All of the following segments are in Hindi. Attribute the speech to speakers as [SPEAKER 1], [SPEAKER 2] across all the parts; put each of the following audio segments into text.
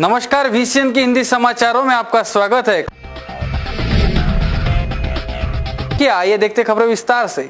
[SPEAKER 1] नमस्कार, VCN की हिंदी समाचारों में आपका स्वागत है। कि आइए देखते खबरें विस्तार से।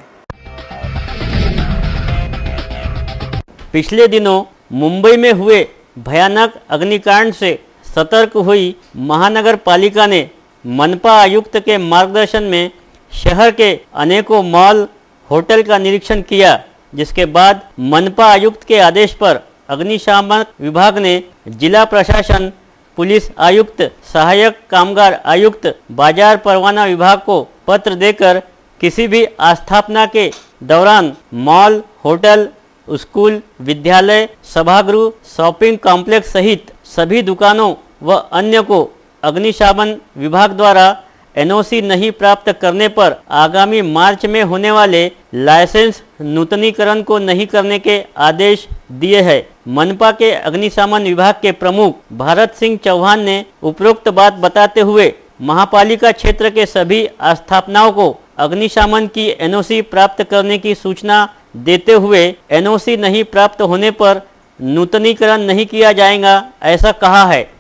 [SPEAKER 2] पिछले दिनों मुंबई में हुए भयानक अग्निकांड से सतर्क हुई महानगर पालिका ने मनपा आयुक्त के मार्गदर्शन में शहर के अनेकों मॉल, होटल का निरीक्षण किया, जिसके बाद मनपा आयुक्त के आदेश पर अग्निशामक विभाग ने जिला प्रशासन, पुलिस आयुक्त, सहायक कामगार आयुक्त, बाजार परवाना विभाग को पत्र देकर किसी भी आस्थापना के दौरान मॉल, होटल, स्कूल, विद्यालय, सभागृह, शॉपिंग कॉम्प्लेक्स सहित सभी दुकानों व अन्य को अग्निशमन विभाग द्वारा NOC नहीं प्राप्त करने पर आगामी मार्च में होने वाले लाइसेंस नूतनीकरण को नहीं करने के आदेश दिए हैं। मनपा के अग्निशमन विभाग के प्रमुख भारत सिंह चौहान ने उपरोक्त बात बताते हुए महापालिका क्षेत्र के सभी आस्थापनाओं को अग्निशमन की NOC प्राप्त करने की सूचना देते हुए NOC नहीं प्राप्त होने पर नूतनीकरण नहीं किया जाएगा, ऐसा कहा है।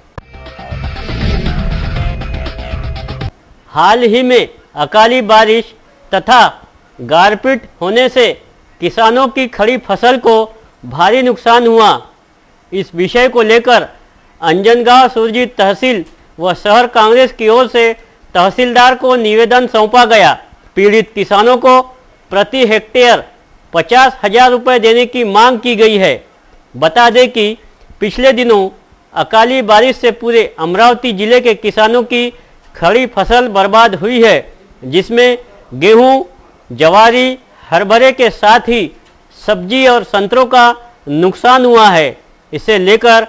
[SPEAKER 2] हाल ही में अकाली बारिश तथा गारपीट होने से किसानों की खड़ी फसल को भारी नुकसान हुआ। इस विषय को लेकर अंजनगांव सुरजीत तहसील व शहर कांग्रेस की ओर से तहसीलदार को निवेदन सौंपा गया। पीड़ित किसानों को प्रति हेक्टेयर 50,000 रुपये देने की मांग की गई है। बता दें कि पिछले दिनों अकाली बारिश से पूरे अमरावती जिले के किसानों की खड़ी फसल बर्बाद हुई है, जिसमें गेहूं, जवारी, हरभरे के साथ ही सब्जी और संतरों का नुकसान हुआ है। इसे लेकर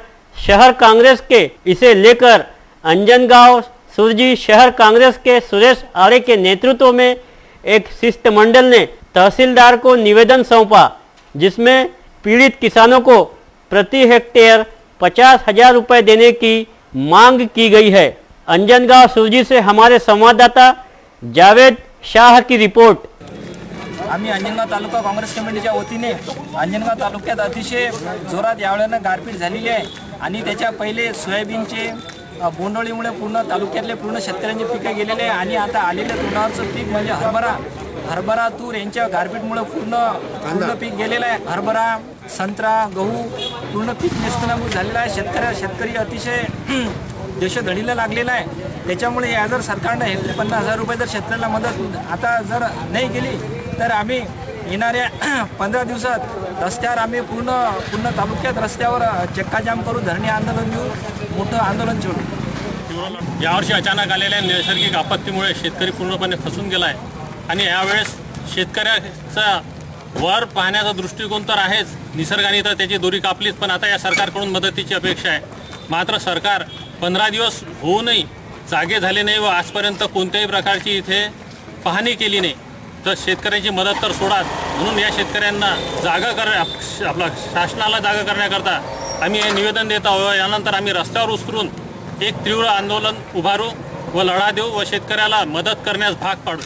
[SPEAKER 2] अंजनगांव सुरजी शहर कांग्रेस के सुरेश आड़े के नेतृत्व में एक शिष्टमंडल ने तहसीलदार को निवेदन सौंपा, जिसमें पीड़ित किसानों को प्रति हेक्टेयर 50,000 रुपये देने की मांग की गई है। अंजनगांव सुरजी से हमारे संवाददाता जावेद शाह की रिपोर्ट।
[SPEAKER 3] आम्ही अंजनगाव तालुका काँग्रेस कमिटीच्या वतीने अंजनगाव तालुक्यात अतिशय जोरात यावेळेला गारपीट झालेली आहे आणि त्याच्या पहिले सोयाबीनचे बोंडअळीमुळे पूर्ण तालुक्यातले पूर्ण शेतकऱ्यांचे पिके गेलेले आहे आणि आता आलेले तोंडावरचं पीक म्हणजे हरभरा तूर यांच्या गारपीटमुळे पूर्ण पीक गेलेलं आहे। हरभरा, संत्रा, गहू पूर्ण पीक नेस्तनाबूत झालेलं आहे। शेतकरी अतिशय देशधडीला लागलेला आहे। त्याच्यामुळे या जर सरकारने 50,000 रुपये जर शेतकऱ्याला मदत आता जर नाही केली तर आम्ही येणाऱ्या 15 दिवसात रस्त्यावर आम्ही पूर्ण तालुक्यात रस्त्यावर चक्काजाम करू, धरणे आंदोलन देऊ, मोठं आंदोलन छेडू।
[SPEAKER 4] यावर्षी अचानक आलेल्या नैसर्गिक आपत्तीमुळे शेतकरी पूर्णपणे फसून गेला आहे आणि यावेळेस शेतकऱ्याचा वर पाहण्याचा दृष्टिकोन तर आहेच, निसर्गाने तर त्याची दोरी कापलीच, पण आता या सरकारकडून मदतीची अपेक्षा आहे। मात्र सरकार 15 दिवस होऊनही जागे झाले नाही व आजपर्यंत कोणत्याही प्रकारची इथे पाहणी केली नाही, तर शेतकऱ्यांची मदत तर सोडाच। म्हणून या शेतकऱ्यांना शासनाला जागा करण्याकरता आम्ही हे निवेदन देत आहोत। यानंतर आम्ही रस्त्यावर उतरून एक तीव्र आंदोलन उभारू व लढा देऊ व शेतकऱ्याला मदत करण्यास भाग पाडू।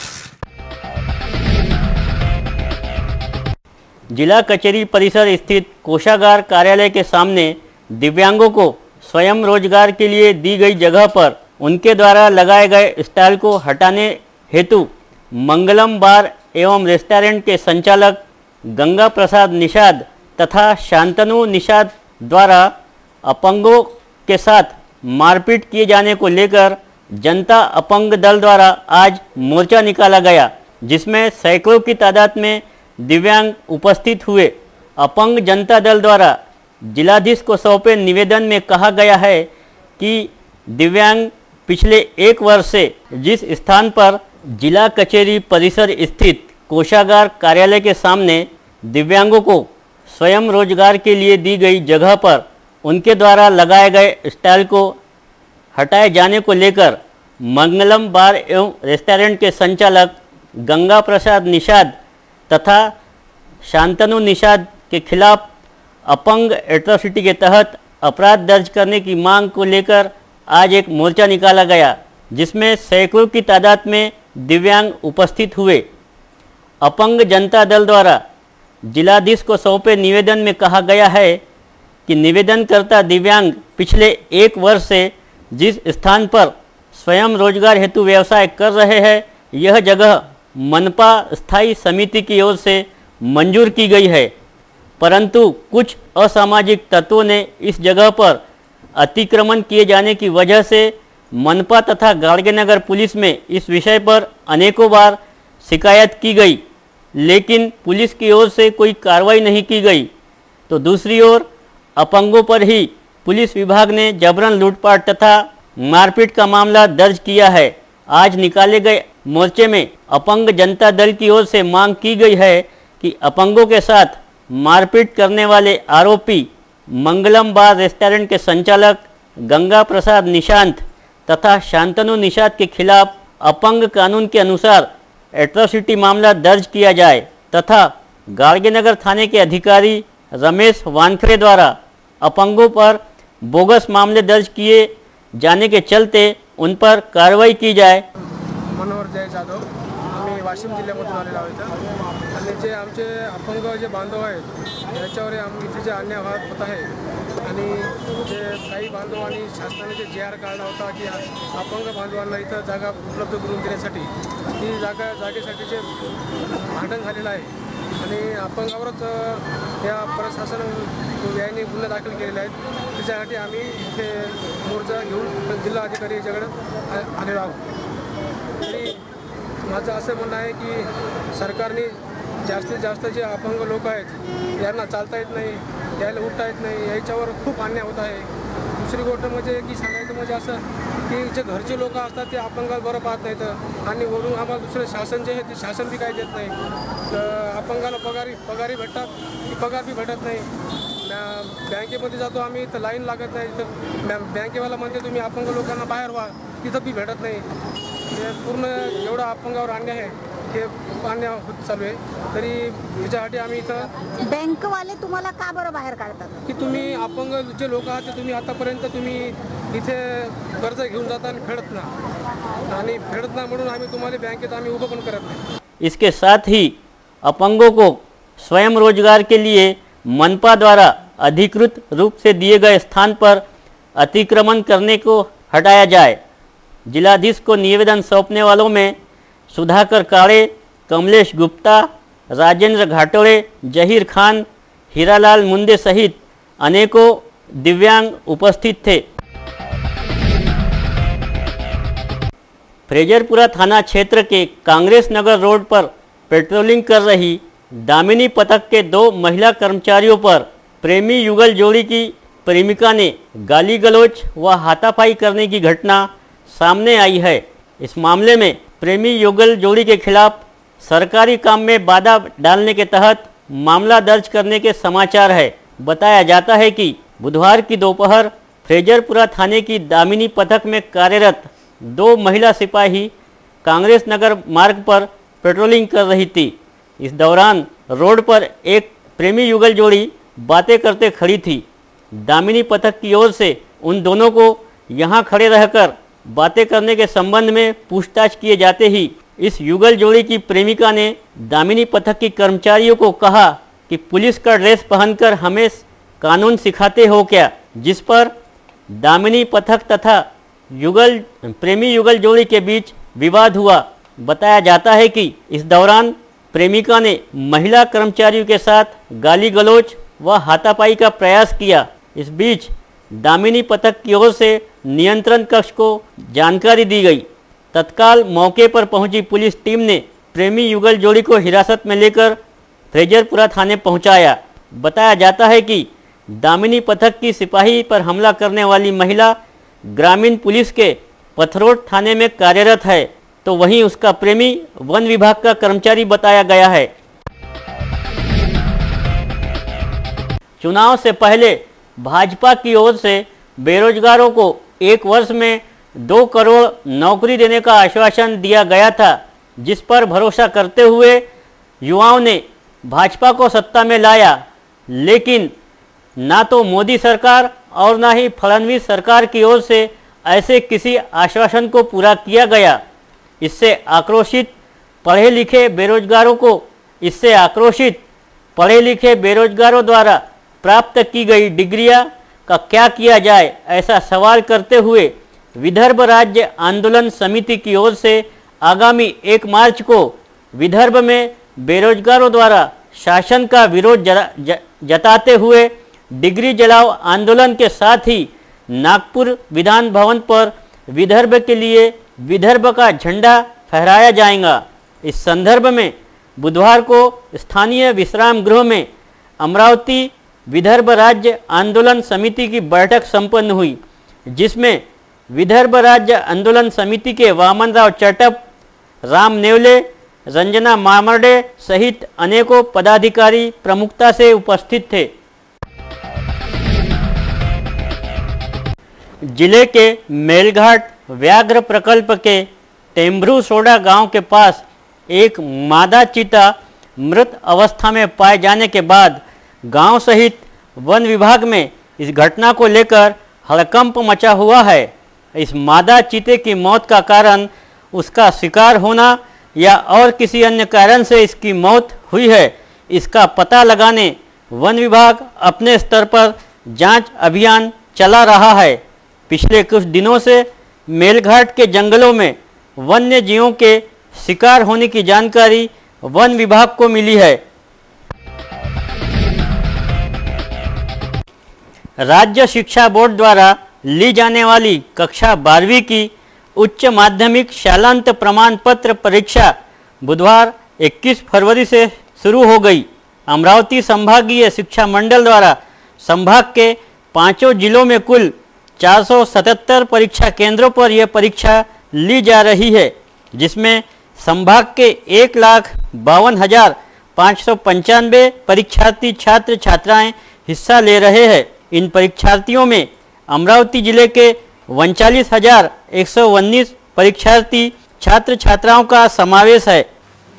[SPEAKER 2] जिला कचेरी परिसर स्थित कोषागार कार्यालय के सामने दिव्यांगों को स्वयं रोजगार के लिए दी गई जगह पर उनके द्वारा लगाए गए स्टॉल को हटाने हेतु मंगलम बार एवं रेस्टोरेंट के संचालक गंगा प्रसाद निषाद तथा शांतनु निषाद द्वारा अपंगों के साथ मारपीट किए जाने को लेकर जनता अपंग दल द्वारा आज मोर्चा निकाला गया, जिसमें सैकड़ों की तादाद में दिव्यांग उपस्थित हुए। अपंग जनता दल द्वारा जिलाधीश को सौंपे निवेदन में कहा गया है कि दिव्यांग पिछले 1 वर्ष से जिस स्थान पर जिला कचेरी परिसर स्थित कोषागार कार्यालय के सामने दिव्यांगों को स्वयं रोजगार के लिए दी गई जगह पर उनके द्वारा लगाए गए स्टॉल को हटाए जाने को लेकर मंगलम बार एवं रेस्टोरेंट के संचालक गंगा प्रसाद निषाद तथा शांतनु निषाद के खिलाफ अपंग एट्रोसिटी के तहत अपराध दर्ज करने की मांग को लेकर आज एक मोर्चा निकाला गया, जिसमें सैकड़ों की तादाद में दिव्यांग उपस्थित हुए। अपंग जनता दल द्वारा जिलाधीश को सौंपे निवेदन में कहा गया है कि निवेदनकर्ता दिव्यांग पिछले 1 वर्ष से जिस स्थान पर स्वयं रोजगार हेतु व्यवसाय कर रहे हैं, यह जगह मनपा स्थायी समिति की ओर से मंजूर की गई है, परंतु कुछ असामाजिक तत्वों ने इस जगह पर अतिक्रमण किए जाने की वजह से मनपा तथा गाड़गेनगर पुलिस में इस विषय पर अनेकों बार शिकायत की गई, लेकिन पुलिस की ओर से कोई कार्रवाई नहीं की गई। तो दूसरी ओर अपंगों पर ही पुलिस विभाग ने जबरन लूटपाट तथा मारपीट का मामला दर्ज किया है। आज निकाले गए मोर्चे में अपंग जनता दल की ओर से मांग की गई है कि अपंगों के साथ मारपीट करने वाले आरोपी मंगलम बार रेस्टोरेंट के संचालक गंगा प्रसाद निशांत तथा शांतनु निषाद के खिलाफ अपंग कानून के अनुसार एट्रोसिटी मामला दर्ज किया जाए तथा गाड़गेनगर थाने के अधिकारी रमेश वानखड़े द्वारा अपंगों पर बोगस मामले दर्ज किए जाने के चलते उन पर कार्रवाई की जाए।
[SPEAKER 5] मनोहर जय जाधव, आम्ही वाशिम जिल्ह्यामधून आलेलो आहोत आणि जे आमचे अपंग जे बांधव आहेत याच्यावर इथे जे अन्याय होत आहे आणि जे काही बांधवांनी शासनाने जे JR काढला होता की अपंग बांधवांना इथं जागा उपलब्ध करून देण्यासाठी, ती जागेसाठी जे भांडण झालेलं आहे आणि अपंगावरच या प्रशासन यांनी गुन्हे दाखल केलेले आहेत, त्याच्यासाठी आम्ही इथे मोर्चा घेऊन जिल्हाधिकारी याच्याकडे आलेलो आहोत। तरी माझं असं म्हणणं आहे की सरकारने जास्तीत जास्त जे अपंग लोक आहेत यांना चालता येत नाही, यायला उठता येत नाही, याच्यावर खूप अन्याय होत आहे। दुसरी गोष्ट म्हणजे की सांगायचं म्हणजे असं की जे घरचे लोक असतात ते अपंगाला बरं पाहत नाहीत आणि वरून आम्हाला दुसरे शासन जे आहे ते शासन बी काही देत नाही, तर अपंगाला पगारी भेटतात, ती पगार बी भेटत नाही। बँकेमध्ये जातो आम्ही तर लाईन लागत नाही, तर बँकेवाला म्हणते तुम्ही अपंग लोकांना बाहेर व्हा, तिथं बी भेटत नाही। हे पूर्ण एवढा अपंगावर अन्याय आहे, हे अन्याय होत चालू आहे। तरी त्याच्यासाठी आम्ही इथं
[SPEAKER 6] बँकवाले तुम्हाला का बरं बाहेर काढतात
[SPEAKER 5] की तुम्ही अपंग जे लोक आहात ते तुम्ही आतापर्यंत तुम्ही इथे कर्ज घेऊन जाता आणि फेडत ना म्हणून आम्ही तुम्हाला बँकेत आम्ही उभं पण करत नाही।
[SPEAKER 2] इसके साथ ही अपंगों को स्वयं रोजगार के लिए मनपा द्वारा अधिकृत रूप से दिए गए स्थान पर अतिक्रमण करने को हटाया जाए। जिलाधीश को निवेदन सौंपने वालों में सुधाकर काड़े, कमलेश गुप्ता, राजेंद्र घाटोड़े, जहीर खान, हीरालाल मुंदे सहित अनेकों दिव्यांग उपस्थित थे। फ्रेजरपुरा थाना क्षेत्र के कांग्रेस नगर रोड पर पेट्रोलिंग कर रही दामिनी पथक के 2 महिला कर्मचारियों पर प्रेमी युगल जोड़ी की प्रेमिका ने गाली गलौज व हाथापाई करने की घटना सामने आई है। इस मामले में प्रेमी युगल जोड़ी के खिलाफ सरकारी काम में बाधा डालने के तहत मामला दर्ज करने के समाचार है। बताया जाता है कि बुधवार की दोपहर फ्रेजरपुरा थाने की दामिनी पथक में कार्यरत 2 महिला सिपाही कांग्रेस नगर मार्ग पर पेट्रोलिंग कर रही थी। इस दौरान रोड पर एक प्रेमी युगल जोड़ी बातें करते खड़ी थी। दामिनी पथक की ओर से उन दोनों को यहां खड़े रहकर बातें करने के संबंध में पूछताछ किए जाते ही इस युगल जोड़ी की प्रेमिका ने दामिनी पथक की कर्मचारियों को कहा कि पुलिस का ड्रेस पहनकर हमें कानून सिखाते हो क्या, जिस पर दामिनी पथक तथा प्रेमी युगल जोड़ी के बीच विवाद हुआ। बताया जाता है कि इस दौरान प्रेमिका ने महिला कर्मचारियों के साथ गाली गलौज व हाथापाई का प्रयास किया। इस बीच दामिनी पथक की ओर से नियंत्रण कक्ष को जानकारी दी गई। तत्काल मौके पर पहुंची पुलिस टीम ने प्रेमी युगल जोड़ी को हिरासत में लेकर फ्रेजरपुरा थाने पहुंचाया। बताया जाता है कि दामिनी पथक की सिपाही पर हमला करने वाली महिला ग्रामीण पुलिस के पथरोड थाने में कार्यरत है, तो वहीं उसका प्रेमी वन विभाग का कर्मचारी बताया गया है। चुनाव से पहले भाजपा की ओर से बेरोजगारों को 1 वर्ष में 2 करोड़ नौकरी देने का आश्वासन दिया गया था, जिस पर भरोसा करते हुए युवाओं ने भाजपा को सत्ता में लाया। लेकिन ना तो मोदी सरकार और ना ही फडणवीस सरकार की ओर से ऐसे किसी आश्वासन को पूरा किया गया। इससे आक्रोशित पढ़े लिखे बेरोजगारों द्वारा प्राप्त की गई डिग्रियां का क्या किया जाए, ऐसा सवाल करते हुए विदर्भ राज्य आंदोलन समिति की ओर से आगामी 1 मार्च को विदर्भ में बेरोजगारों द्वारा शासन का विरोध जताते हुए डिग्री जलाओ आंदोलन के साथ ही नागपुर विधान भवन पर विदर्भ के लिए विदर्भ का झंडा फहराया जाएगा। इस संदर्भ में बुधवार को स्थानीय विश्राम गृह में अमरावती विदर्भ राज्य आंदोलन समिति की बैठक संपन्न हुई, जिसमें विदर्भ राज्य आंदोलन समिति के वामनराव चटप, राम नेवले, रंजना मामर्डे सहित अनेकों पदाधिकारी प्रमुखता से उपस्थित थे। जिले के मेलघाट व्याघ्र प्रकल्प के टेम्ब्रू सोडा गांव के पास एक मादा चीता मृत अवस्था में पाए जाने के बाद गांव सहित वन विभाग में इस घटना को लेकर हड़कंप मचा हुआ है। इस मादा चीते की मौत का कारण उसका शिकार होना या और किसी अन्य कारण से इसकी मौत हुई है, इसका पता लगाने वन विभाग अपने स्तर पर जांच अभियान चला रहा है। पिछले कुछ दिनों से मेलघाट के जंगलों में वन्य जीवों के शिकार होने की जानकारी वन विभाग को मिली है। राज्य शिक्षा बोर्ड द्वारा ली जाने वाली कक्षा 12वीं की उच्च माध्यमिक शालांत प्रमाण पत्र परीक्षा बुधवार 21 फरवरी से शुरू हो गई। अमरावती संभागीय शिक्षा मंडल द्वारा संभाग के 5 जिलों में कुल 477 परीक्षा केंद्रों पर यह परीक्षा ली जा रही है, जिसमें संभाग के 1,52,595 परीक्षार्थी छात्र छात्राएं हिस्सा ले रहे हैं। इन परीक्षार्थियों में अमरावती जिले के 39,119 परीक्षार्थी छात्र छात्राओं का समावेश है।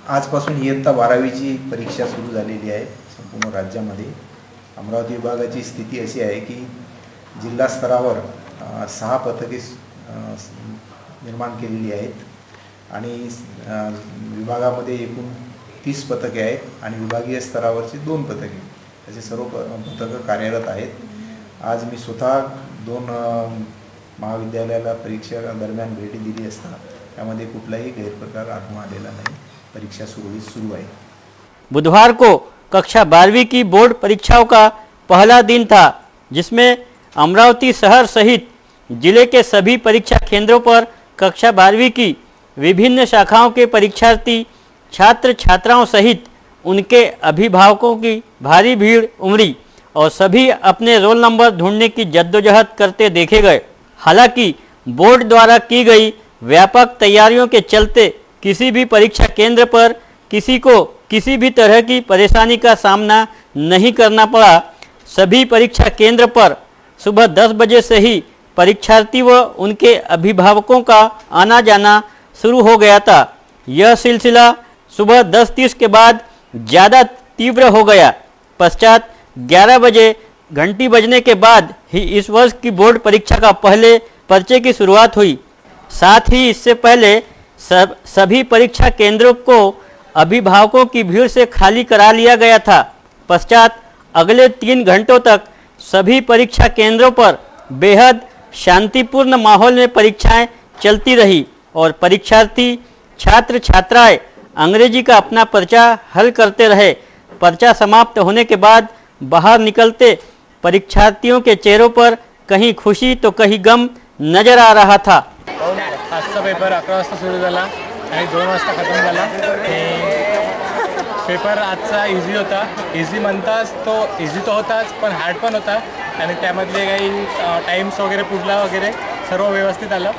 [SPEAKER 7] आजपासून इयत्ता 12वीची परीक्षा सुरू झालेली आहे संपूर्ण राज्यामध्ये। अमरावती विभागाची स्थिती अशी आहे की जिल्हा स्तरावर 6 पथके निर्माण केलेली आहेत आणि विभागामध्ये एकूण 30 पथके आहेत आणि विभागीय स्तरावरची 2 पथके, असे सर्व पथकं कार्यरत आहेत। आज मी स्वतः 2 महाविद्यालयाला परीक्षा दरम्यान भेटी दिली असता त्यामध्ये कुठलाही गैरप्रकार आढळून आलेला नाही। परीक्षा सुरू आहे।
[SPEAKER 2] बुधवार को कक्षा 12वीं की बोर्ड परीक्षाओं का पहला दिन था, जिसमें अमरावती शहर सहित जिले के सभी परीक्षा केंद्रों पर कक्षा 12वीं की विभिन्न शाखाओं के परीक्षार्थी छात्र छात्राओं सहित उनके अभिभावकों की भारी भीड़ उमड़ी और सभी अपने रोल नंबर ढूंढने की जद्दोजहद करते देखे गए। हालांकि बोर्ड द्वारा की गई व्यापक तैयारियों के चलते किसी भी परीक्षा केंद्र पर किसी को किसी भी तरह की परेशानी का सामना नहीं करना पड़ा। सभी परीक्षा केंद्र पर सुबह 10 बजे से ही परीक्षार्थी व उनके अभिभावकों का आना जाना शुरू हो गया था। यह सिलसिला सुबह 10:30 के बाद ज़्यादा तीव्र हो गया। पश्चात 11 बजे घंटी बजने के बाद ही इस वर्ष की बोर्ड परीक्षा का पहले पर्चे की शुरुआत हुई। साथ ही इससे पहले सभी परीक्षा केंद्रों को अभिभावकों की भीड़ से खाली करा लिया गया था। पश्चात अगले 3 घंटों तक सभी परीक्षा केंद्रों पर बेहद शांतिपूर्ण माहौल में परीक्षाएं चलती रही और परीक्षार्थी छात्र छात्राएं अंग्रेजी का अपना पर्चा हल करते रहे। पर्चा समाप्त होने के बाद बाहर निकलते परीक्षार्थियों के चेहरों पर कहीं खुशी तो कहीं गम नजर आ रहा था।
[SPEAKER 8] आजचा पेपर 11 वाजता सुरू झाला आणि 2 वाजता खतम झाला। पेपर आजचा इझी होता। इझी म्हणताच तो इझी तो होताच, पण हार्ड पण होता आणि त्यामधले काही टाइम्स वगैरे पुढला वगैरे सर्व व्यवस्थित आलं।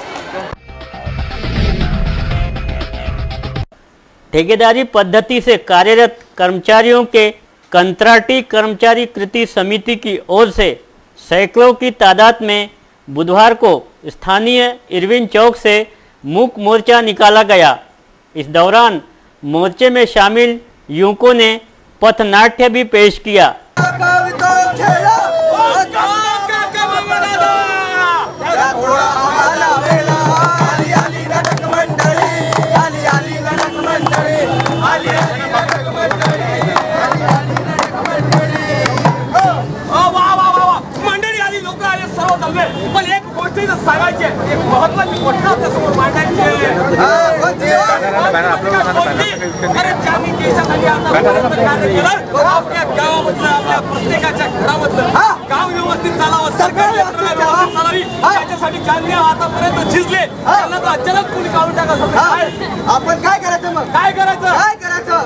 [SPEAKER 2] ठेकेदारी पद्धति से कार्यरत कर्मचारियों के कंत्राटी कर्मचारी कृति समिति की ओर से सैकड़ों की तादाद में बुधवार को स्थानीय इरविन चौक से मूक मोर्चा निकाला गया। इस दौरान मोर्चे में शामिल युवकों ने पथनाट्य भी पेश किया।
[SPEAKER 9] सांगायची आहे, एक महत्वाची गोष्ट आपल्यासमोर मांडायची आहे. अरे ज्यांनी देशासाठी आतापर्यंत कार्य केलं, आपल्या गावामधलं, आपल्या प्रत्येकाच्या घरामधलं गाव व्यवस्थित चालावं, सरकार यंत्रणा व्यवस्थित चालावी, त्याच्यासाठी ज्यांनी आतापर्यंत झिजले त्यांना तर अचानक कोणी काढून टाकायचं. आपण काय करायचं मग? काय करायचं?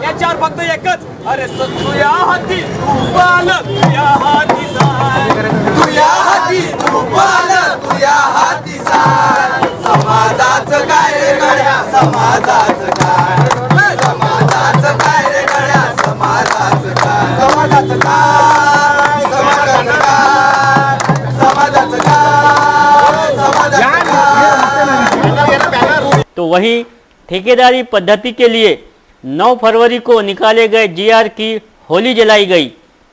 [SPEAKER 9] याच्यावर फक्त एकच, अरे तुया हाती तू पाल, तुया हाती सार, तुया हाती तू पाल, तुया हाती सार. समाजाचं काय रे गड्या, समाजाचं काय, समाजाचं काय रे गड्या, समाजाचं काय, समाजाचं काय, समाजाचं काय, समाजाचं काय, समाजाचं काय.
[SPEAKER 2] तो वहीं ठेकेदारी पद्धति के लिए 9 फरवरी को निकाले गए जीआर की होली जलाई गई।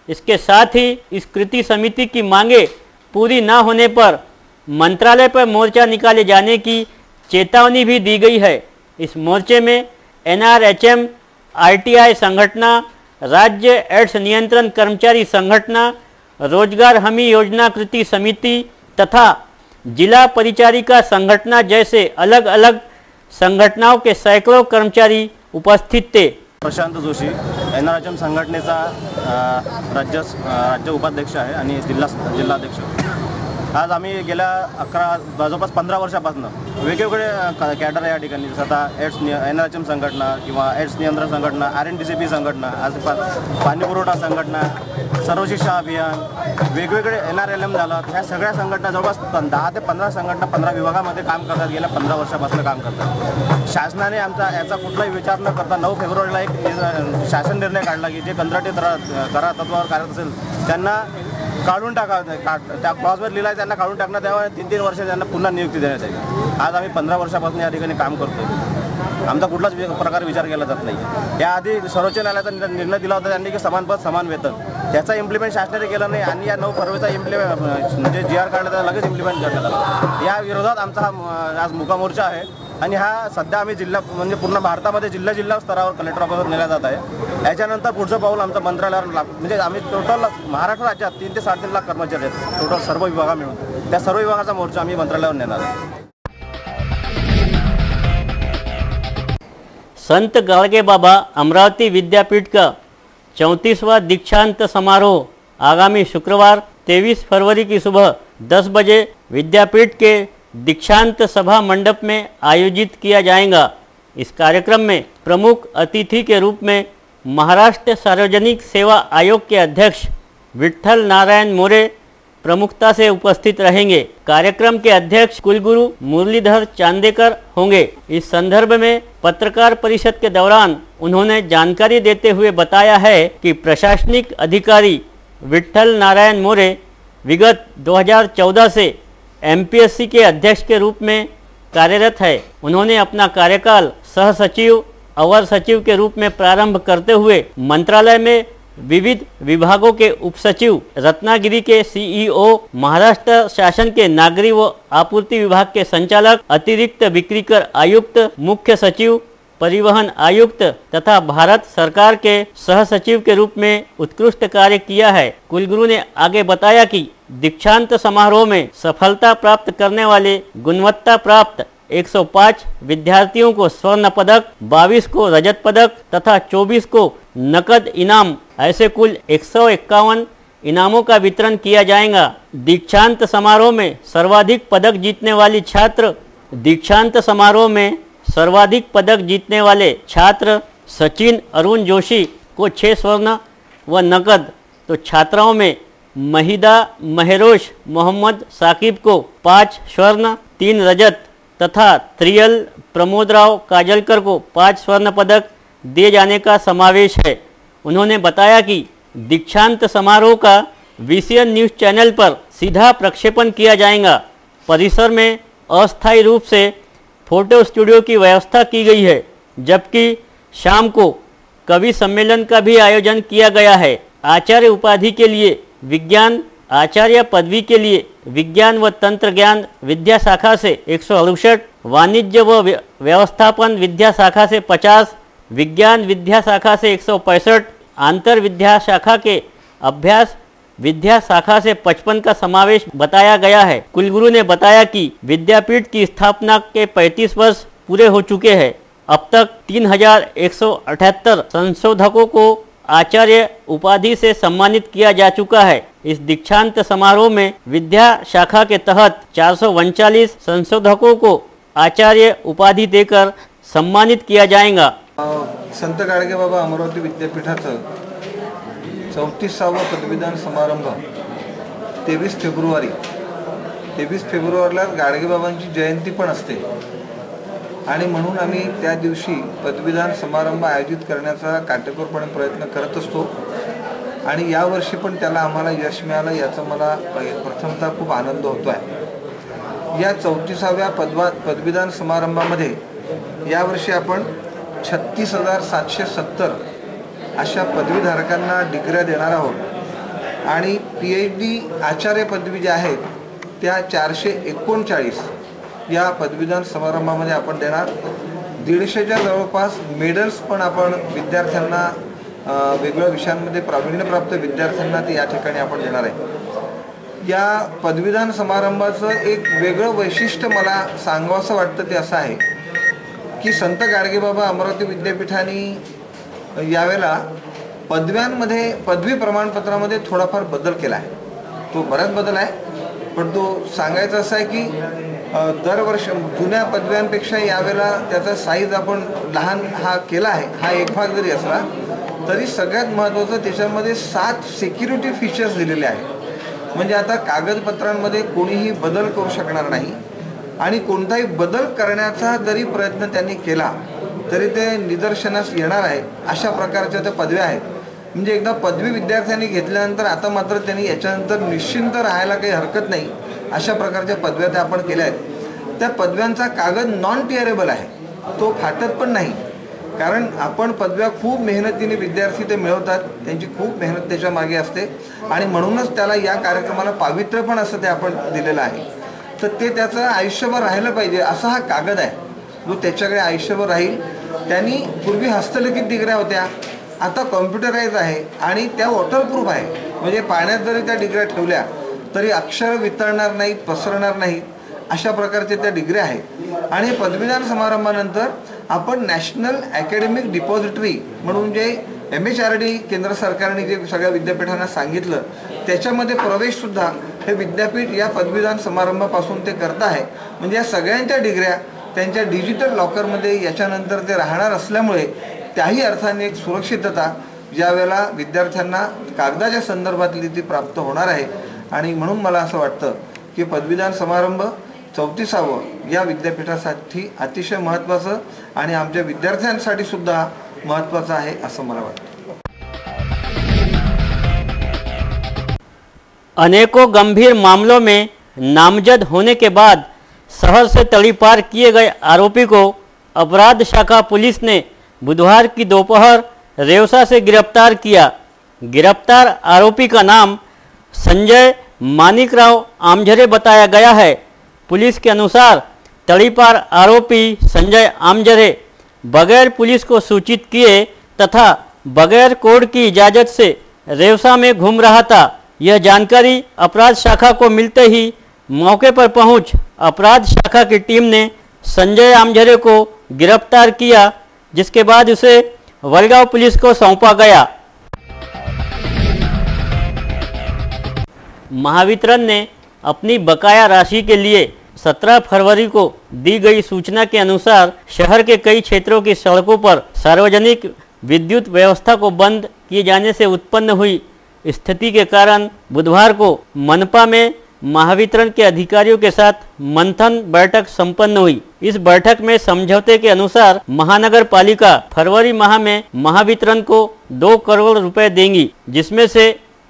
[SPEAKER 2] इसके साथ ही इस कृति समिति की मांगे पूरी न होने पर मंत्रालय पर मोर्चा निकाले जाने की चेतावनी भी दी गई है। इस मोर्चे में NRHM, RTI संगठना, राज्य एड्स नियंत्रण कर्मचारी संगठना, रोजगार हमी योजना कृति समिति तथा जिला परिचारिका संगठना जैसे अलग अलग संघटनाओं के सैकड़ों कर्मचारी उपस्थित थे।
[SPEAKER 10] प्रशांत जोशी NRHM संघटनेचा राज्य उपाध्यक्ष आहे आणि जिल्हाध्यक्ष। आज आम्ही गेल्या 11 जवळपास 15 वर्षापासून वेगवेगळे कॅडर या ठिकाणी, जसं आता NRHM संघटना किंवा एड्स नियंत्रण संघटना, RNDCP संघटना, आज पाणी पुरवठा संघटना, सर्व शिक्षा अभियान, वेगवेगळे NRLM झालं, ह्या सगळ्या संघटना जवळपास 10 ते 15 संघटना 15 विभागामध्ये काम करतात, गेल्या 15 वर्षापासून काम करतात। शासनाने याचा कुठलाही विचार न करता 9 फेब्रुवारीला एक शासन निर्णय काढला की जे कंत्राटी करा तत्वावर कार्यरत असेल त्यांना काढून टाकावं, त्या क्लॉजवर लिहिला त्यांना काढून टाकण्यात यावं, 3-3 वर्ष त्यांना पुन्हा नियुक्ती देण्यात यावी। आज आम्ही 15 वर्षापासून या ठिकाणी काम करतो, आमचा कुठलाच प्रकारे विचार केला जात नाही। याआधी सर्वोच्च न्यायालयाचा निर्णय दिला होता त्यांनी की समान पद समान वेतन, त्याचा इम्प्लिमेंट शासनाने केलं नाही आणि या 9 फरवरीचा म्हणजे GR काढला त्याला लगेच इम्प्लिमेंट करण्यात आला। या विरोधात आमचा आज मुका मोर्चा आहे आणि हा सध्या आम्ही म्हणजे पूर्ण भारतामध्ये जिल्हा स्तरावर कलेक्टर ऑफिसवर नेला जात आहे। याच्यानंतर पुढचं पाऊल आमचं मंत्रालयावर म्हणजे आम्ही टोटल महाराष्ट्र राज्यात 3 ते 3.5 लाख कर्मचारी आहेत टोटल सर्व विभागा मिळून, त्या सर्व विभागाचा मोर्चा आम्ही मंत्रालयावर नेणार आहे।
[SPEAKER 2] संत गाडगे बाबा अमरावती विद्यापीठ का 34वां दीक्षांत समारोह आगामी शुक्रवार 23 फरवरी की सुबह 10 बजे विद्यापीठ के दीक्षांत सभा मंडप में आयोजित किया जाएगा। इस कार्यक्रम में प्रमुख अतिथि के रूप में महाराष्ट्र सार्वजनिक सेवा आयोग के अध्यक्ष विठ्ठल नारायण मोरे प्रमुखता से उपस्थित रहेंगे। कार्यक्रम के अध्यक्ष कुलगुरु मुरलीधर चांदेकर होंगे। इस संदर्भ में पत्रकार परिषद के दौरान उन्होंने जानकारी देते हुए बताया है कि प्रशासनिक अधिकारी विठ्ठल नारायण मोरे विगत 2014 से MPSC के अध्यक्ष के रूप में कार्यरत है। उन्होंने अपना कार्यकाल सह सचिव, अवर सचिव के रूप में प्रारंभ करते हुए मंत्रालय में विविध विभागों के उप सचिव, रत्नागिरी के CEO, महाराष्ट्र शासन के नागरिक व आपूर्ति विभाग के संचालक, अतिरिक्त बिक्रीकर आयुक्त, मुख्य सचिव, परिवहन आयुक्त तथा भारत सरकार के सह सचिव के रूप में उत्कृष्ट कार्य किया है। कुलगुरु ने आगे बताया कि दीक्षांत समारोह में सफलता प्राप्त करने वाले गुणवत्ता प्राप्त 105 विद्यार्थियों को स्वर्ण पदक, 22 को रजत पदक तथा 24 को नकद इनाम, ऐसे कुल 151 इनामों का वितरण किया जाएगा। दीक्षांत समारोह में सर्वाधिक पदक जीतने वाली छात्र दीक्षांत समारोह में सर्वाधिक पदक जीतने वाले छात्र सचिन अरुण जोशी को 6 स्वर्ण व नकद, तो छात्राओं में महिदा महरोश मोहम्मद साकिब को 5 स्वर्ण, 3 रजत तथा त्रियल प्रमोदराव काजलकर को 5 स्वर्ण पदक दिए जाने का समावेश है। उन्होंने बताया कि दीक्षांत समारोह का VCN न्यूज़ चैनल पर सीधा प्रक्षेपण किया जाएगा। परिसर में अस्थायी रूप से फोटो स्टूडियो की व्यवस्था की गई है, जबकि शाम को कवि सम्मेलन का भी आयोजन किया गया है। आचार्य उपाधि के लिए विज्ञान, आचार्य पदवी के लिए विज्ञान व तंत्र ज्ञान विद्या शाखा से 168, वाणिज्य व व्यवस्थापन विद्या शाखा से 50, विज्ञान विद्या शाखा से 165, आंतर विद्या शाखा के अभ्यास विद्या शाखा से 55 का समावेश बताया गया है। कुलगुरु ने बताया कि विद्यापीठ की स्थापना के 35 वर्ष पूरे हो चुके हैं। अब तक 3178 संशोधकों को आचार्य उपाधि से सम्मानित किया जा चुका है। इस दीक्षांत समारोह में विद्या शाखा के तहत 439 संशोधकों को आचार्य उपाधि देकर सम्मानित किया जाएगा।
[SPEAKER 11] संत गाडगेबाबा अमरावती विद्यापीठाचं 34वा पदवीदान समारंभ 23 फेब्रुवारीला गाडगेबाबांची जयंती पण असते आणि म्हणून आम्ही त्या दिवशी पदवीदान समारंभ आयोजित करण्याचा काटेकोरपणे प्रयत्न करत असतो आणि यावर्षी पण त्याला आम्हाला यश मिळालं याचा मला प्रथमतः खूप आनंद होतो आहे। या 34व्या पदवीदान समारंभामध्ये यावर्षी आपण 36,770 अशा पदवीधारकांना डिग्र्या देणार आहोत आणि PhD आचार्य पदवी ज्या आहेत त्या 439 या पदवीदान समारंभामध्ये आपण देणार। 150च्या जवळपास मेडल्स पण आपण विद्यार्थ्यांना वेगवेगळ्या विषयांमध्ये प्रावीण्यप्राप्त विद्यार्थ्यांना ते या ठिकाणी आपण देणार आहे। या पदवीदान समारंभाचं एक वेगळं वैशिष्ट्य मला सांगावंसं वाटतं ते असं आहे की संत गाडगेबाबा अमरावती विद्यापीठाने यावेळेला पदव्यांमध्ये पदवी प्रमाणपत्रामध्ये थोडाफार बदल केला आहे। तो बराच बदल आहे पण तो सांगायचा असा आहे की दरवर्ष जुन्या पदव्यांपेक्षा यावेळेला त्याचा साईज आपण लहान हा केला आहे। हा एक भाग जरी असला तरी सगळ्यात महत्त्वाचं त्याच्यामध्ये 7 सिक्युरिटी फीचर्स दिलेले आहेत। म्हणजे आता कागदपत्रांमध्ये कोणीही बदल करू शकणार नाही आणि कोणताही बदल करण्याचा जरी प्रयत्न त्यांनी केला तरी ते निदर्शनास येणार आहे अशा प्रकारच्या त्या पदव्या आहेत। म्हणजे एकदा पदवी विद्यार्थ्यांनी घेतल्यानंतर आता मात्र त्यांनी याच्यानंतर निश्चिंत राहायला काही हरकत नाही अशा प्रकारच्या पदव्या त्या आपण केल्या आहेत। त्या पदव्यांचा कागद नॉन टिअरेबल आहे, तो फाटत पण नाही कारण आपण पदव्या खूप मेहनतीने विद्यार्थी ते मिळवतात, त्यांची खूप मेहनत त्याच्या मागे असते आणि म्हणूनच त्याला या कार्यक्रमाला पावित्र्य पण असं ते आपण दिलेलं आहे। तर ते त्याचं आयुष्यभर राहिलं पाहिजे असा हा कागद आहे जो त्याच्याकडे आयुष्यभर राहील। त्यांनी पूर्वी हस्तलिखित डिग्र्या होत्या, आता कॉम्प्युटराइज आहे आणि त्या वॉटरप्रूफ आहे। म्हणजे पाण्यात जरी त्या डिग्र्या ठेवल्या तरी अक्षर वितळणार नाहीत, पसरणार नाहीत अशा प्रकारचे त्या डिग्र्या आहेत। आणि पदवीदान समारंभानंतर आपण नॅशनल अकॅडमिक डिपॉझिटरी म्हणून जे MHRD केंद्र सरकारने जे सगळ्या विद्यापीठांना सांगितलं त्याच्यामध्ये प्रवेशसुद्धा हे विद्यापीठ या पदवीदान समारंभापासून ते करत आहे। म्हणजे या सगळ्यांच्या डिग्र्या त्यांच्या डिजिटल लॉकरमध्ये याच्यानंतर ते राहणार असल्यामुळे त्याही अर्थाने एक सुरक्षितता ज्यावेळेला विद्यार्थ्यांना कागदाच्या संदर्भातली ती प्राप्त होणार आहे। आणि म्हणून मला असं वाटतं की पदवीदान समारंभ 34वा या विद्यापीठासाठी अतिशय महत्त्वाचं आणि आमच्या विद्यार्थ्यांसाठी सुद्धा महत्त्वाचं आहे असं मला वाटतं।
[SPEAKER 2] अनेकों गंभीर मामलों में नामजद होने के बाद शहर से तड़ीपार किए गए आरोपी को अपराध शाखा पुलिस ने बुधवार की दोपहर रेवसा से गिरफ्तार किया। गिरफ्तार आरोपी का नाम संजय मानिकराव आमझरे बताया गया है। पुलिस के अनुसार तड़ीपार आरोपी संजय आमझरे बगैर पुलिस को सूचित किए तथा बगैर कोर्ट की इजाज़त से रेवसा में घूम रहा था। यह जानकारी अपराध शाखा को मिलते ही मौके पर पहुंच अपराध शाखा की टीम ने संजय आमझरे को गिरफ्तार किया, जिसके बाद उसे वलगांव पुलिस को सौंपा गया। महावितरण ने अपनी बकाया राशि के लिए 17 फरवरी को दी गई सूचना के अनुसार शहर के कई क्षेत्रों की सड़कों पर सार्वजनिक विद्युत व्यवस्था को बंद किए जाने से उत्पन्न हुई स्थिति के कारण बुधवार को मनपा में महावितरण के अधिकारियों के साथ मंथन बैठक संपन्न हुई। इस बैठक में समझौते के अनुसार महानगर पालिका फरवरी माह में महावितरण को 2 करोड़ रुपए देंगी, जिसमें से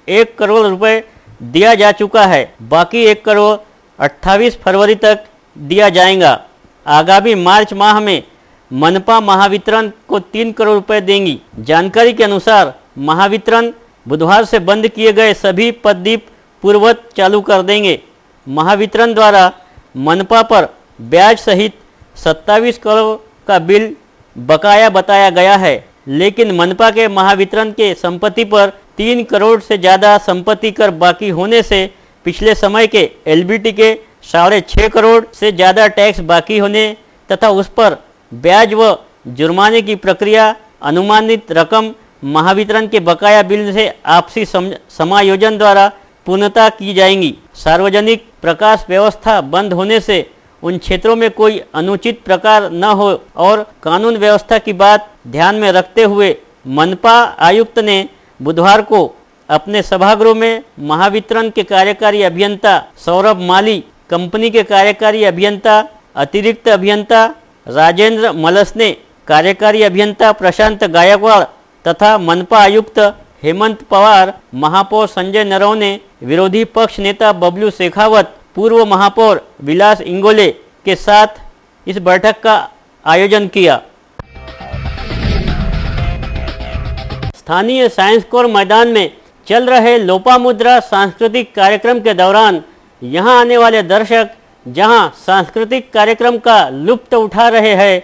[SPEAKER 2] 1 करोड़ रुपए दिया जा चुका है। बाकी 1 करोड़ 28 फरवरी तक दिया जाएगा। आगामी मार्च माह में मनपा महावितरण को 3 करोड़ रुपए देंगी। जानकारी के अनुसार महावितरण बुधवार से बंद किए गए सभी पददीप पूर्ववत चालू कर देंगे। महावितरण द्वारा मनपा पर ब्याज सहित 27 करोड़ का बिल बकाया बताया गया है, लेकिन मनपा के महावितरण के संपत्ति पर 3 करोड़ से ज़्यादा संपत्ति कर बाकी होने से पिछले समय के एलबीटी के 6.5 करोड़ से ज़्यादा टैक्स बाकी होने तथा उस पर ब्याज व जुर्माने की प्रक्रिया अनुमानित रकम महावितरण के बकाया बिल से आपसी समायोजन द्वारा पूर्णता की जाएंगी। सार्वजनिक प्रकाश व्यवस्था बंद होने से उन क्षेत्रों में कोई अनुचित प्रकार न हो और कानून व्यवस्था की बात ध्यान में रखते हुए मनपा आयुक्त ने बुधवार को अपने सभागृह में महावितरण के कार्यकारी अभियंता सौरभ माली, कंपनी के कार्यकारी अभियंता अतिरिक्त अभियंता राजेंद्र मलसने, कार्यकारी अभियंता प्रशांत गायकवाड़ तथा मनपा आयुक्त हेमंत पवार, महापौर संजय नरवणे, विरोधी पक्ष नेता बबलू शेखावत, पूर्व महापौर विलास इंगोले के साथ इस बैठक का आयोजन किया। स्थानीय साइंस कोर मैदान में चल रहे लोपामुद्रा सांस्कृतिक कार्यक्रम के दौरान यहां आने वाले दर्शक जहां सांस्कृतिक कार्यक्रम का लुत्फ उठा रहे हैं,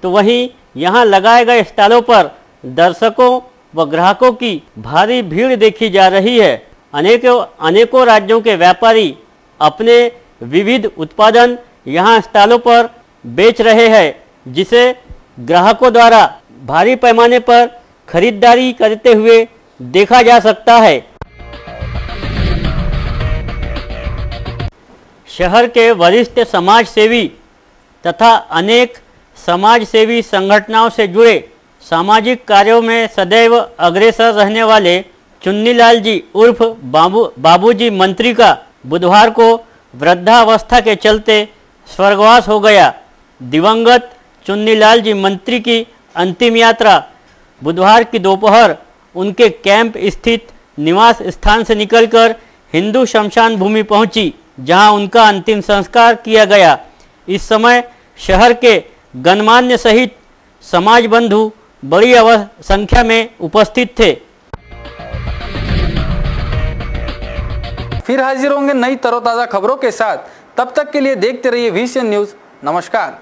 [SPEAKER 2] तो वहीं यहां लगाए गए स्टॉलों पर दर्शकों व ग्राहकों की भारी भीड़ देखी जा रही है। अनेकों राज्यों के व्यापारी अपने विविध उत्पादन यहां स्टॉलों पर बेच रहे हैं, जिसे ग्राहकों द्वारा भारी पैमाने पर खरीदारी करते हुए देखा जा सकता है। शहर के वरिष्ठ समाज सेवी तथा अनेक समाज सेवी संगठनों से जुड़े सामाजिक कार्यों में सदैव अग्रसर रहने वाले चुन्नीलाल जी उर्फ बाबूजी मंत्री का बुधवार को वृद्धावस्था के चलते स्वर्गवास हो गया। दिवंगत चुन्नीलाल जी मंत्री की अंतिम यात्रा बुधवार की दोपहर उनके कैंप स्थित निवास स्थान से निकलकर हिंदू शमशान भूमि पहुंची, जहां उनका अंतिम संस्कार किया गया। इस समय शहर के गणमान्य सहित समाज बंधु बड़ी संख्या में उपस्थित थे।
[SPEAKER 1] फिर हाजिर होंगे नई तरोताज़ा खबरों के साथ। तब तक के लिए देखते रहिए VCN न्यूज़। नमस्कार।